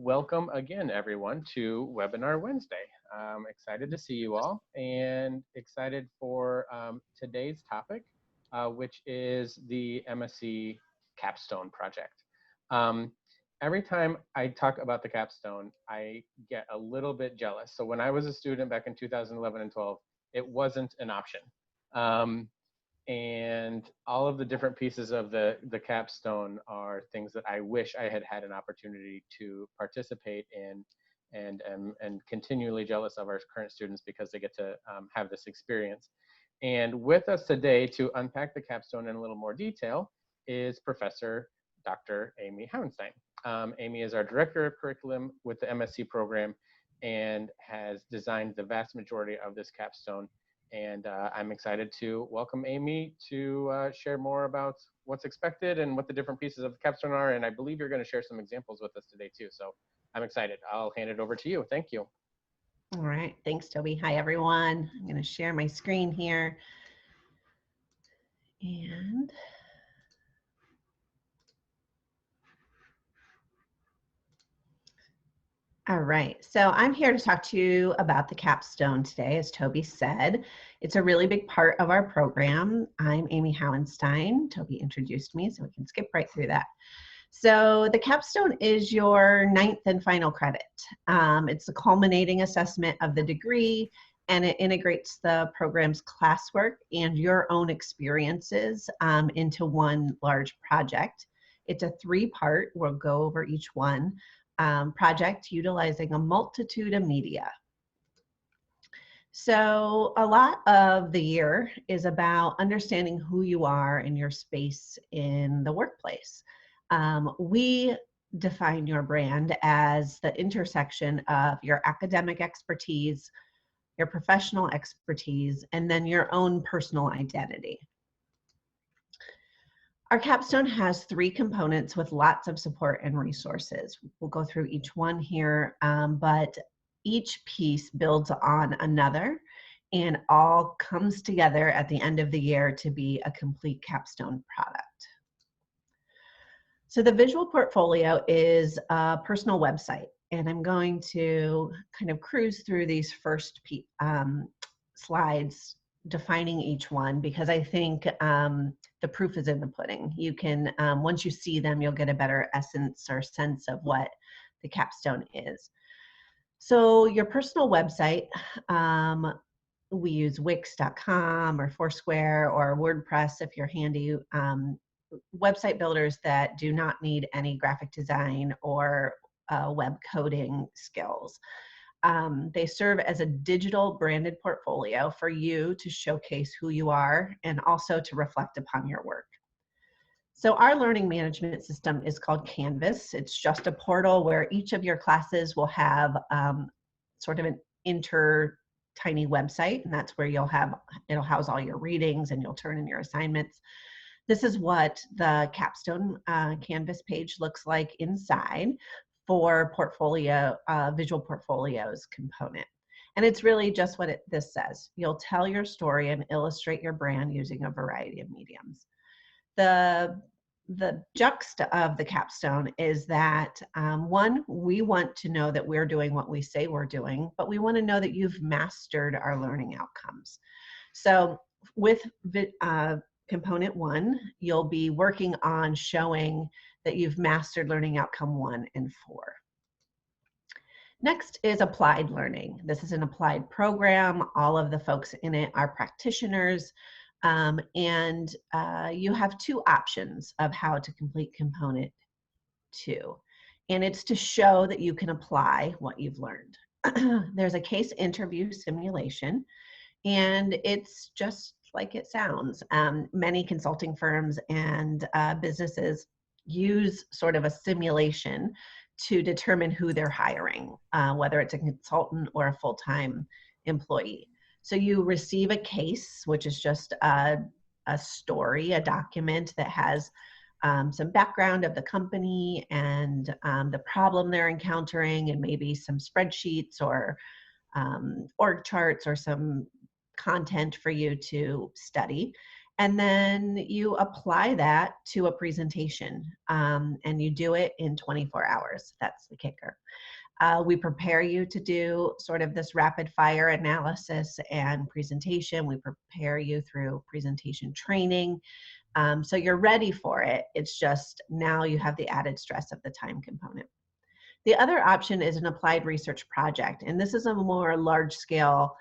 Welcome again, everyone, to Webinar Wednesday. I'm excited to see you all and excited for today's topic, which is the MSC Capstone project. Every time I talk about the capstone, I get a little bit jealous. So when I was a student back in 2011 and 12, it wasn't an option. And all of the different pieces of the capstone are things that I wish I had had an opportunity to participate in, and continually jealous of our current students because they get to have this experience. And with us today to unpack the capstone in a little more detail is Professor Dr. Amy Hauenstein. Amy is our Director of Curriculum with the MSc program and has designed the vast majority of this capstone. And I'm excited to welcome Amy to share more about what's expected and what the different pieces of the capstone are. And I believe you're going to share some examples with us today too. So I'm excited. I'll hand it over to you. Thank you. All right. Thanks, Toby. Hi, everyone. I'm going to share my screen here. And all right, so I'm here to talk to you about the capstone today, as Toby said. It's a really big part of our program. I'm Amy Hauenstein. Toby introduced me, so we can skip right through that. So the capstone is your 9th and final credit. It's the culminating assessment of the degree, and it integrates the program's classwork and your own experiences into one large project. It's a 3-part, we'll go over each one. Project utilizing a multitude of media. So a lot of the year is about understanding who you are in your space in the workplace. We define your brand as the intersection of your academic expertise, your professional expertise, and then your own personal identity. Our capstone has 3 components with lots of support and resources. We'll go through each one here, but each piece builds on another and all comes together at the end of the year to be a complete capstone product. So the visual portfolio is a personal website, and I'm going to kind of cruise through these first slides defining each one, because I think the proof is in the pudding. You can, once you see them, you'll get a better essence or sense of what the capstone is. So your personal website, we use Wix.com or Foursquare or WordPress if you're handy, website builders that do not need any graphic design or web coding skills. They serve as a digital branded portfolio for you to showcase who you are and also to reflect upon your work. So our learning management system is called Canvas. It's just a portal where each of your classes will have sort of an tiny website, and that's where it'll house all your readings and you'll turn in your assignments. This is what the capstone Canvas page looks like inside for portfolio, visual portfolios component. And it's really just what this says. You'll tell your story and illustrate your brand using a variety of mediums. The juxta of the capstone is that, one, we want to know that we're doing what we say we're doing, but we want to know that you've mastered our learning outcomes. So with component 1, you'll be working on showing that you've mastered learning outcome 1 and 4. Next is applied learning. This is an applied program. All of the folks in it are practitioners, and you have 2 options of how to complete component 2. And it's to show that you can apply what you've learned. There's a case interview simulation, and it's just like it sounds. Many consulting firms and businesses use sort of a simulation to determine who they're hiring, whether it's a consultant or a full-time employee. So you receive a case, which is just a story, a document that has some background of the company and the problem they're encountering, and maybe some spreadsheets or org charts or some content for you to study. And then you apply that to a presentation, and you do it in 24 hours. That's the kicker. We prepare you to do sort of this rapid fire analysis and presentation. We prepare you through presentation training. So you're ready for it. It's just now you have the added stress of the time component. The other option is an applied research project, and this is a more large scale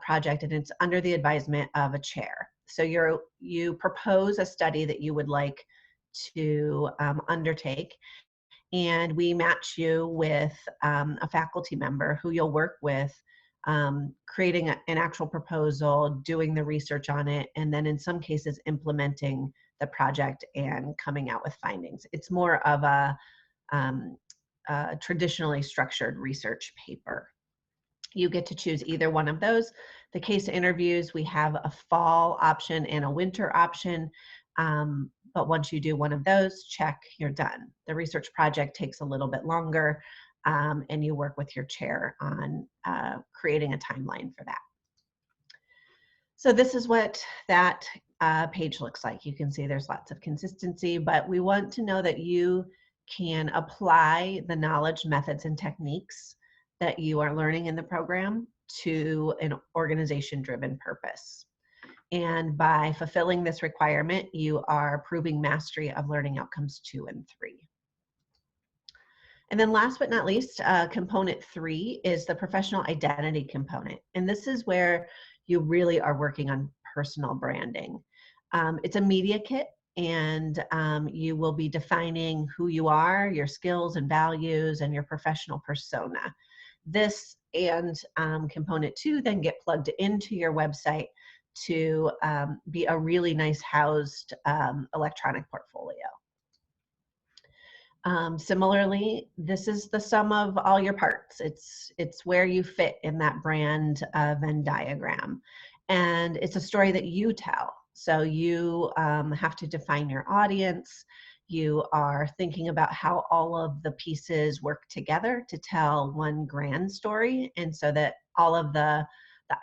project, and it's under the advisement of a chair. So you propose a study that you would like to undertake, and we match you with a faculty member who you'll work with, creating an actual proposal, doing the research on it, and then in some cases implementing the project and coming out with findings. It's more of a traditionally structured research paper. You get to choose either one of those. The case interviews, we have a fall option and a winter option. But once you do one of those, check, you're done. The research project takes a little bit longer, and you work with your chair on creating a timeline for that. So this is what that page looks like. You can see there's lots of consistency, but we want to know that you can apply the knowledge, methods, and techniques that you are learning in the program to an organization-driven purpose. And by fulfilling this requirement, you are proving mastery of learning outcomes 2 and 3. And then last but not least, component 3 is the professional identity component. And this is where you really are working on personal branding. It's a media kit, and you will be defining who you are, your skills and values, and your professional persona. This and component 2 then get plugged into your website to be a really nice housed electronic portfolio. Similarly, this is the sum of all your parts. It's where you fit in that brand Venn diagram. And it's a story that you tell. So you have to define your audience. You are thinking about how all of the pieces work together to tell one grand story. And so that all of the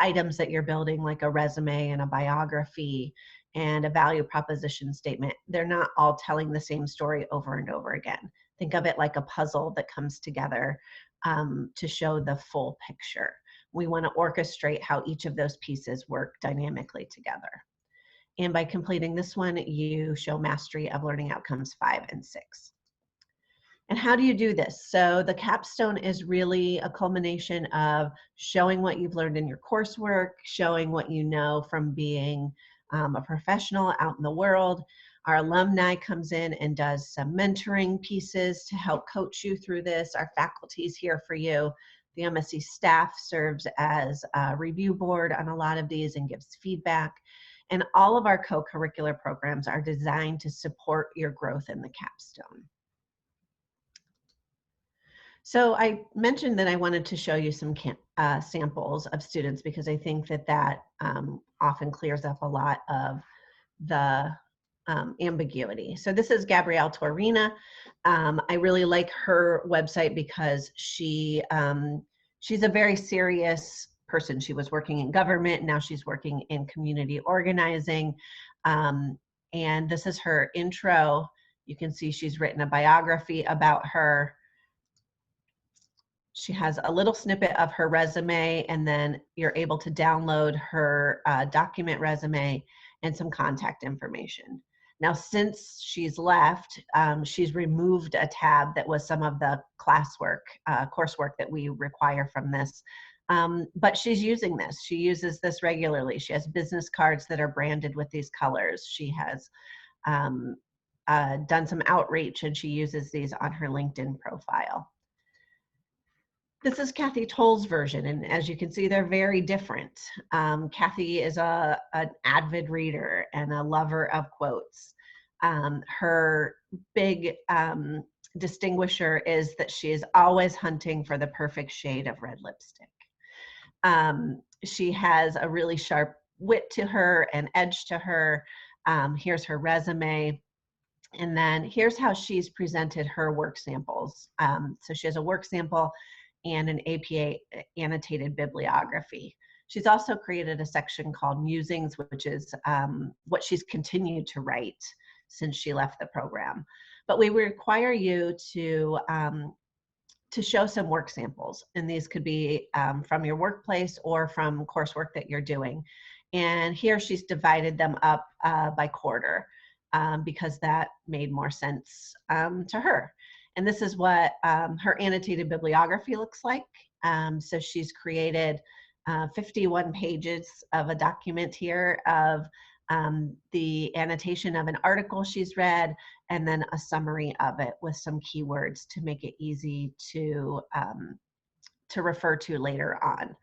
items that you're building, like a resume and a biography and a value proposition statement, they're not all telling the same story over and over again. Think of it like a puzzle that comes together to show the full picture. We want to orchestrate how each of those pieces work dynamically together. And by completing this one, you show mastery of learning outcomes 5 and 6. And how do you do this? So the capstone is really a culmination of showing what you've learned in your coursework, showing what you know from being a professional out in the world. Our alumni comes in and does some mentoring pieces to help coach you through this. Our faculty is here for you. The MSC staff serves as a review board on a lot of these and gives feedback. And all of our co-curricular programs are designed to support your growth in the capstone. So I mentioned that I wanted to show you some samples of students because I think that often clears up a lot of the ambiguity. So this is Gabrielle Torina. I really like her website because she's a very serious person. She was working in government, now she's working in community organizing. And this is her intro. You can see she's written a biography about her. She has a little snippet of her resume, and then you're able to download her document resume and some contact information. Now, since she's left, she's removed a tab that was some of the classwork, coursework that we require from this. But she's using this. She uses this regularly. She has business cards that are branded with these colors. She has done some outreach, and she uses these on her LinkedIn profile. This is Kathy Toll's version, and as you can see, they're very different. Kathy is an avid reader and a lover of quotes. Her big distinguisher is that she is always hunting for the perfect shade of red lipstick. She has a really sharp wit to her and edge to her. Here's her resume. And then here's how she's presented her work samples. So she has a work sample and an APA annotated bibliography. She's also created a section called Musings, which is what she's continued to write since she left the program. But we require you to show some work samples, and these could be from your workplace or from coursework that you're doing. And here she's divided them up by quarter because that made more sense to her. And this is what her annotated bibliography looks like. So she's created 51 pages of a document here of the annotation of an article she's read, and then a summary of it with some keywords to make it easy to refer to later on.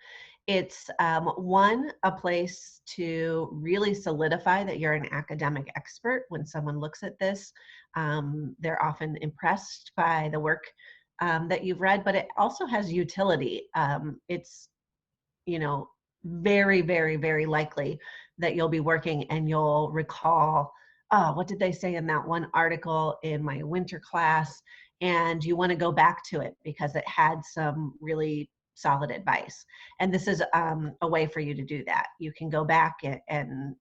It's a place to really solidify that you're an academic expert. When someone looks at this, they're often impressed by the work that you've read, but it also has utility. It's, you know, very, very, very likely that you'll be working and you'll recall, oh, what did they say in that one article in my winter class? And you want to go back to it because it had some really solid advice. And this is a way for you to do that. You can go back and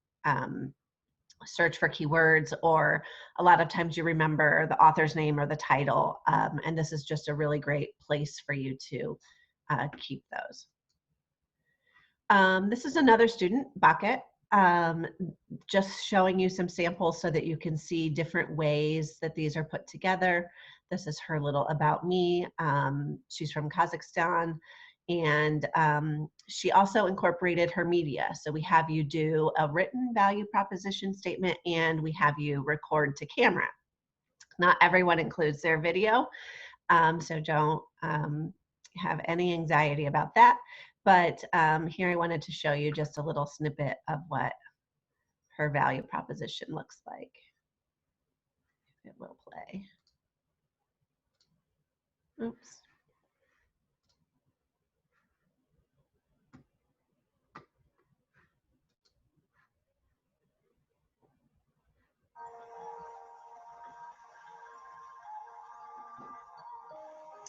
search for keywords, or a lot of times you remember the author's name or the title. And this is just a really great place for you to keep those. This is another student, Bucket, just showing you some samples so that you can see different ways that these are put together. This is her little about me. She's from Kazakhstan, and she also incorporated her media. So we have you do a written value proposition statement, and we have you record to camera. Not everyone includes their video, so don't have any anxiety about that. But here I wanted to show you just a little snippet of what her value proposition looks like. It will play. Oops.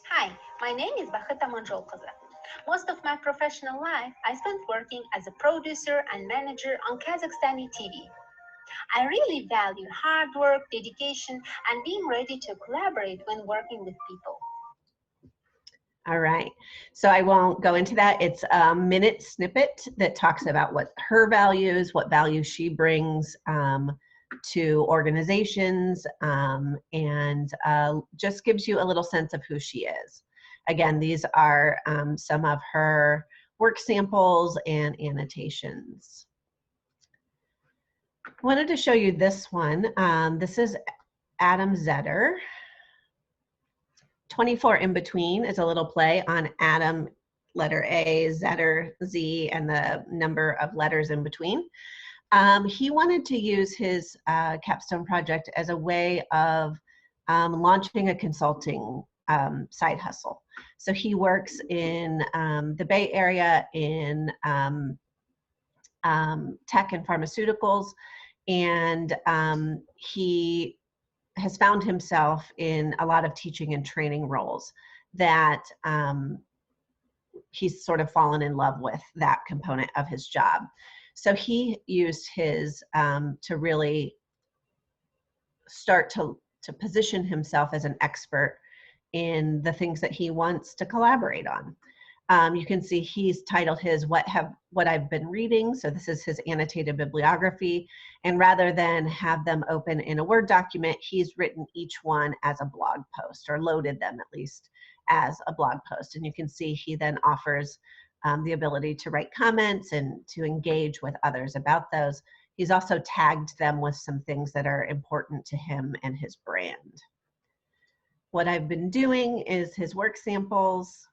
Hi, my name is Bahita Manjolkaza. Most of my professional life, I spent working as a producer and manager on Kazakhstani TV. I really value hard work, dedication, and being ready to collaborate when working with people. All right, so I won't go into that. It's a minute snippet that talks about what her values, what value she brings to organizations, and just gives you a little sense of who she is. Again, these are some of her work samples and annotations. I wanted to show you this one. This is Adam Zetter. 24 in between is a little play on Adam, letter A, Zetter, Z, and the number of letters in between. He wanted to use his capstone project as a way of launching a consulting side hustle. So he works in the Bay Area in tech and pharmaceuticals, and he has found himself in a lot of teaching and training roles that he's sort of fallen in love with that component of his job. So he used his to really start to position himself as an expert in the things that he wants to collaborate on. You can see he's titled his What I've Been Reading. So this is his annotated bibliography. And rather than have them open in a Word document, he's written each one as a blog post, or loaded them at least as a blog post. And you can see he then offers the ability to write comments and to engage with others about those. He's also tagged them with some things that are important to him and his brand. What I've been doing is his work samples.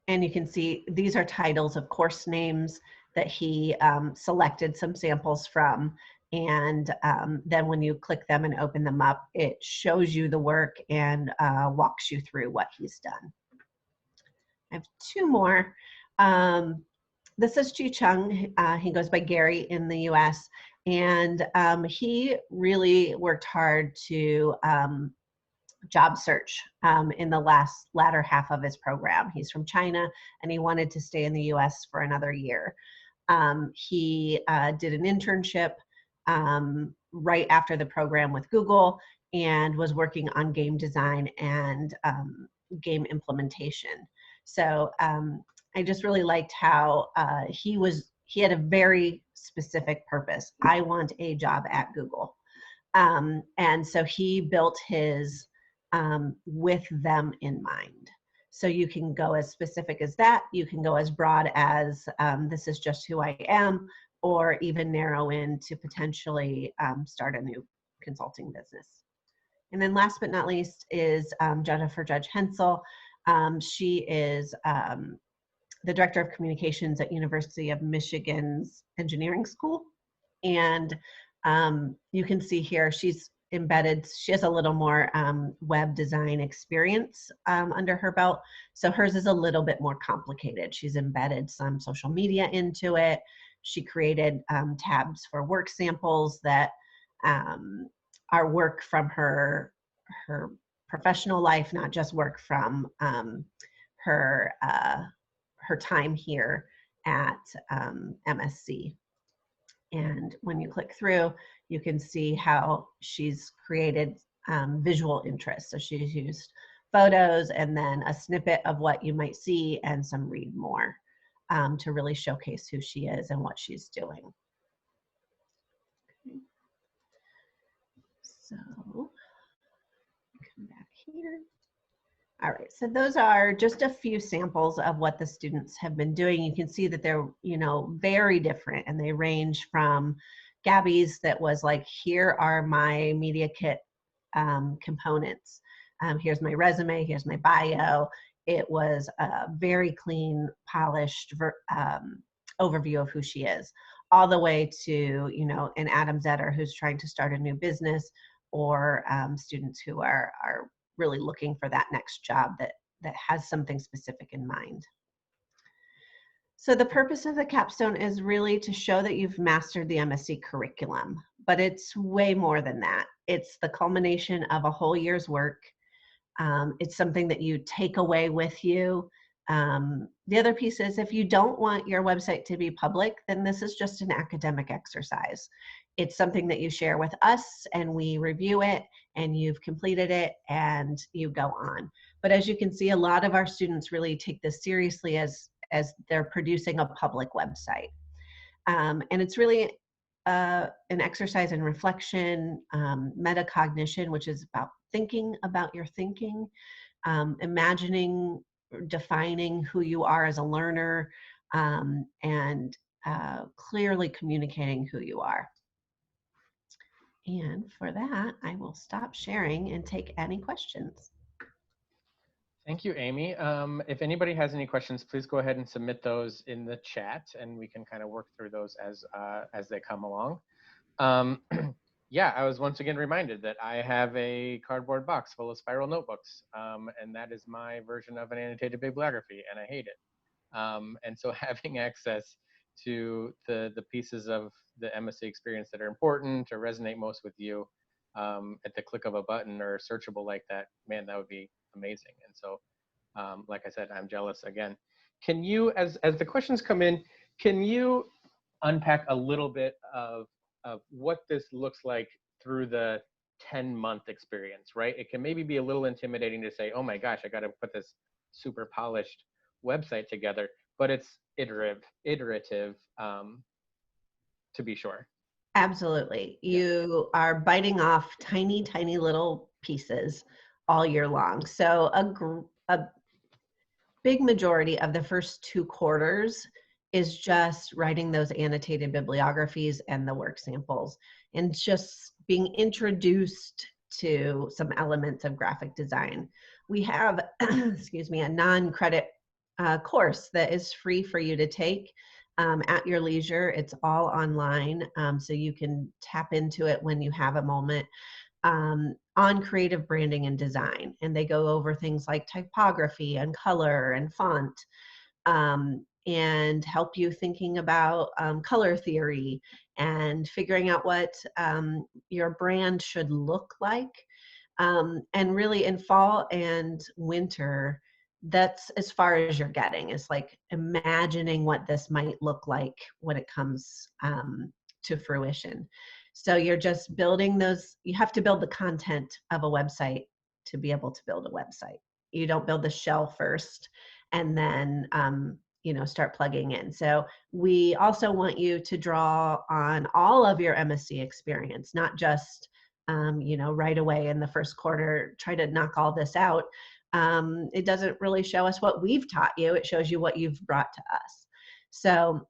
And you can see these are titles of course names that he selected some samples from. And then when you click them and open them up, it shows you the work and walks you through what he's done. I have two more. This is Chi Chung. He goes by Gary in the US. And he really worked hard to job search in the latter half of his program. He's from China, and he wanted to stay in the US for another year. He did an internship right after the program with Google and was working on game design and game implementation. So I just really liked how he had a very specific purpose. I want a job at Google. And so he built his with them in mind. So you can go as specific as that. You can go as broad as this is just who I am, or even narrow in to potentially start a new consulting business. And then last but not least is Jennifer Judge Hensel. She is the Director of Communications at University of Michigan's Engineering School. And you can see here, she's embedded, she has a little more web design experience under her belt. So hers is a little bit more complicated. She's embedded some social media into it. She created tabs for work samples that are work from her professional life, not just work from her time here at MSC. And when you click through, you can see how she's created visual interests. So she's used photos and then a snippet of what you might see and some read more to really showcase who she is and what she's doing. Okay. So come back here. All right, so those are just a few samples of what the students have been doing. You can see that they're, very different, and they range from Gabby's that was like, here are my media kit components. Here's my resume, here's my bio. It was a very clean, polished overview of who she is, all the way to, an Adam Zetter who's trying to start a new business, or students who are really looking for that next job that has something specific in mind. So the purpose of the capstone is really to show that you've mastered the MSc curriculum, but it's way more than that. It's the culmination of a whole year's work. It's something that you take away with you. The other piece is, if you don't want your website to be public, then this is just an academic exercise. It's something that you share with us, and we review it, and you've completed it, and you go on. But as you can see, a lot of our students really take this seriously as they're producing a public website. And it's really an exercise in reflection, metacognition, which is about thinking about your thinking, imagining, defining who you are as a learner, and clearly communicating who you are. And for that, I will stop sharing and take any questions. Thank you, Amy. If anybody has any questions, please go ahead and submit those in the chat, and we can kind of work through those as they come along. Yeah, I was once again reminded that I have a cardboard box full of spiral notebooks, and that is my version of an annotated bibliography, and I hate it. And so having access to the pieces of the MSc experience that are important or resonate most with you at the click of a button or searchable like that, man, that would be amazing. And so, like I said, I'm jealous again. Can you, as the questions come in, can you unpack a little bit of what this looks like through the 10-month experience, right? It can maybe be a little intimidating to say, oh my gosh, I got to put this super polished website together, but it's iterative to be sure. Absolutely. You are biting off tiny, tiny little pieces all year long. So a big majority of the first 2 quarters is just writing those annotated bibliographies and the work samples, and just being introduced to some elements of graphic design. We have, excuse me, a non-credit course that is free for you to take at your leisure. It's all online, so you can tap into it when you have a moment, on creative branding and design. And they go over things like typography and color and font, and help you thinking about color theory and figuring out what your brand should look like. And really in fall and winter, that's as far as you're getting. It's like imagining what this might look like when it comes to fruition. So you're just building those, you have to build the content of a website to be able to build a website. You don't build the shell first and then start plugging in. So we also want you to draw on all of your MSc experience, not just right away in the first quarter, try to knock all this out. It doesn't really show us what we've taught you. It shows you what you've brought to us. So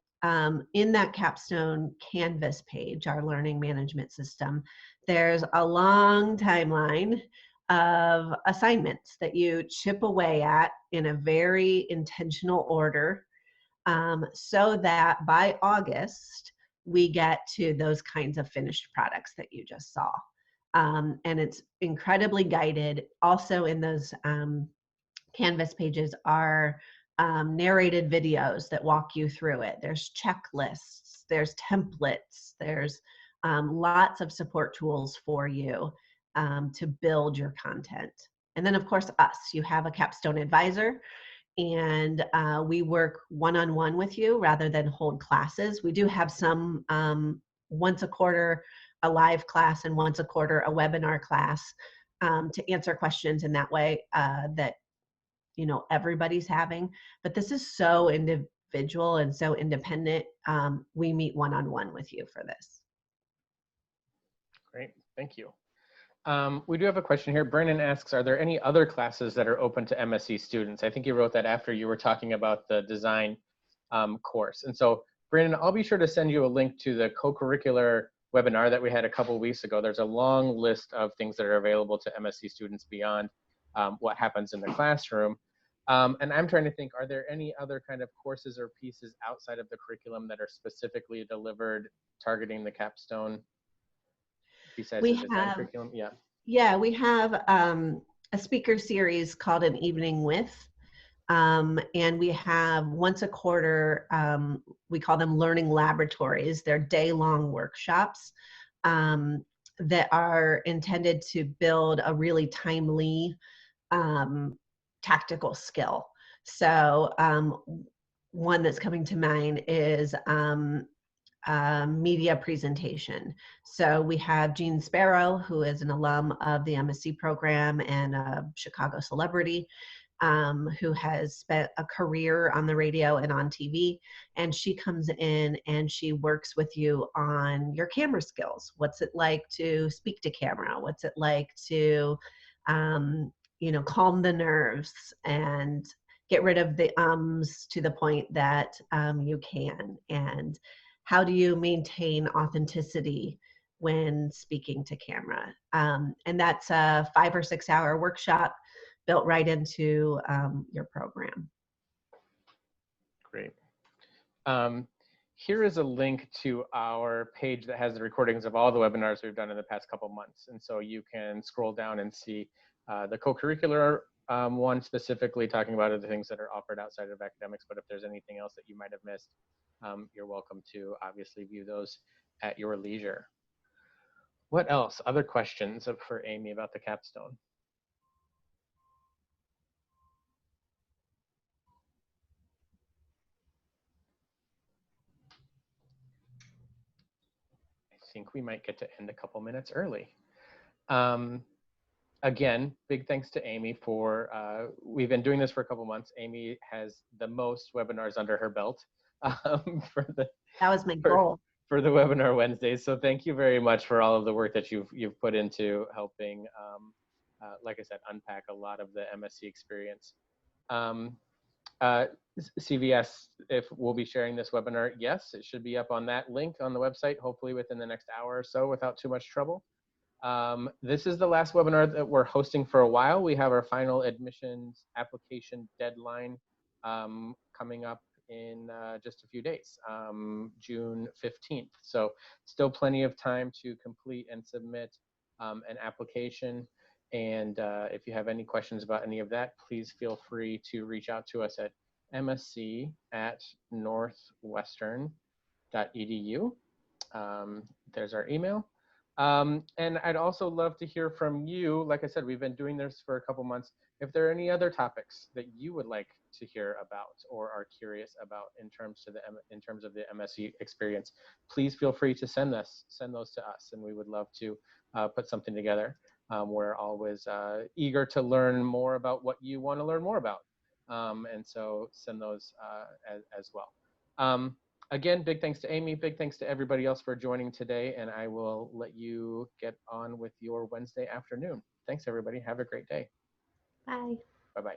in that Capstone Canvas page, our learning management system, there's a long timeline of assignments that you chip away at in a very intentional order, so that by August, we get to those kinds of finished products that you just saw. And it's incredibly guided. Also in those Canvas pages are narrated videos that walk you through it. There's checklists, there's templates, there's lots of support tools for you to build your content. And then of course us, you have a Capstone advisor, and we work one-on-one with you rather than hold classes. We do have some once a quarter a live class and once a quarter a webinar class to answer questions in that way that everybody's having. But this is so individual and so independent. We meet one-on-one with you for this. Great, thank you. We do have a question here. Brennan asks, are there any other classes that are open to MSc students? I think you wrote that after you were talking about the design course. And so, Brennan, I'll be sure to send you a link to the co-curricular webinar that we had a couple of weeks ago. There's a long list of things that are available to MSc students beyond what happens in the classroom. And I'm trying to think, are there any other kind of courses or pieces outside of the curriculum that are specifically delivered targeting the capstone besides the design curriculum? Yeah, we have a speaker series called An Evening With, and we have once a quarter, we call them learning laboratories. They're day-long workshops that are intended to build a really timely tactical skill. So one that's coming to mind is media presentation. So we have Gene Sparrow, who is an alum of the MSc program and a Chicago celebrity, who has spent a career on the radio and on TV. And she comes in and she works with you on your camera skills. What's it like to speak to camera? What's it like to, calm the nerves and get rid of the ums to the point that you can? And how do you maintain authenticity when speaking to camera? And that's a 5 or 6 hour workshop built right into your program. Great. Here is a link to our page that has the recordings of all the webinars we've done in the past couple months. And so you can scroll down and see the co-curricular one specifically talking about other things that are offered outside of academics. But if there's anything else that you might have missed, you're welcome to obviously view those at your leisure. What else? Other questions for Amy about the capstone? I think we might get to end a couple minutes early. Again, big thanks to Amy for, we've been doing this for a couple months. Amy has the most webinars under her belt that was my goal. For the webinar Wednesdays. So thank you very much for all of the work that you've put into helping, like I said, unpack a lot of the MSc experience. CVS, if we'll be sharing this webinar, yes, it should be up on that link on the website, hopefully within the next hour or so without too much trouble. This is the last webinar that we're hosting for a while. We have our final admissions application deadline coming up in just a few days, June 15th. So still plenty of time to complete and submit an application. And if you have any questions about any of that, please feel free to reach out to us at msc@northwestern.edu. There's our email. And I'd also love to hear from you. Like I said, we've been doing this for a couple months. If there are any other topics that you would like to hear about or are curious about in terms of the MSc experience, please feel free to send those to us, and we would love to put something together. We're always eager to learn more about what you want to learn more about, and so send those as well. Again, big thanks to Amy, big thanks to everybody else for joining today, and I will let you get on with your Wednesday afternoon. Thanks, everybody. Have a great day. Bye. Bye-bye.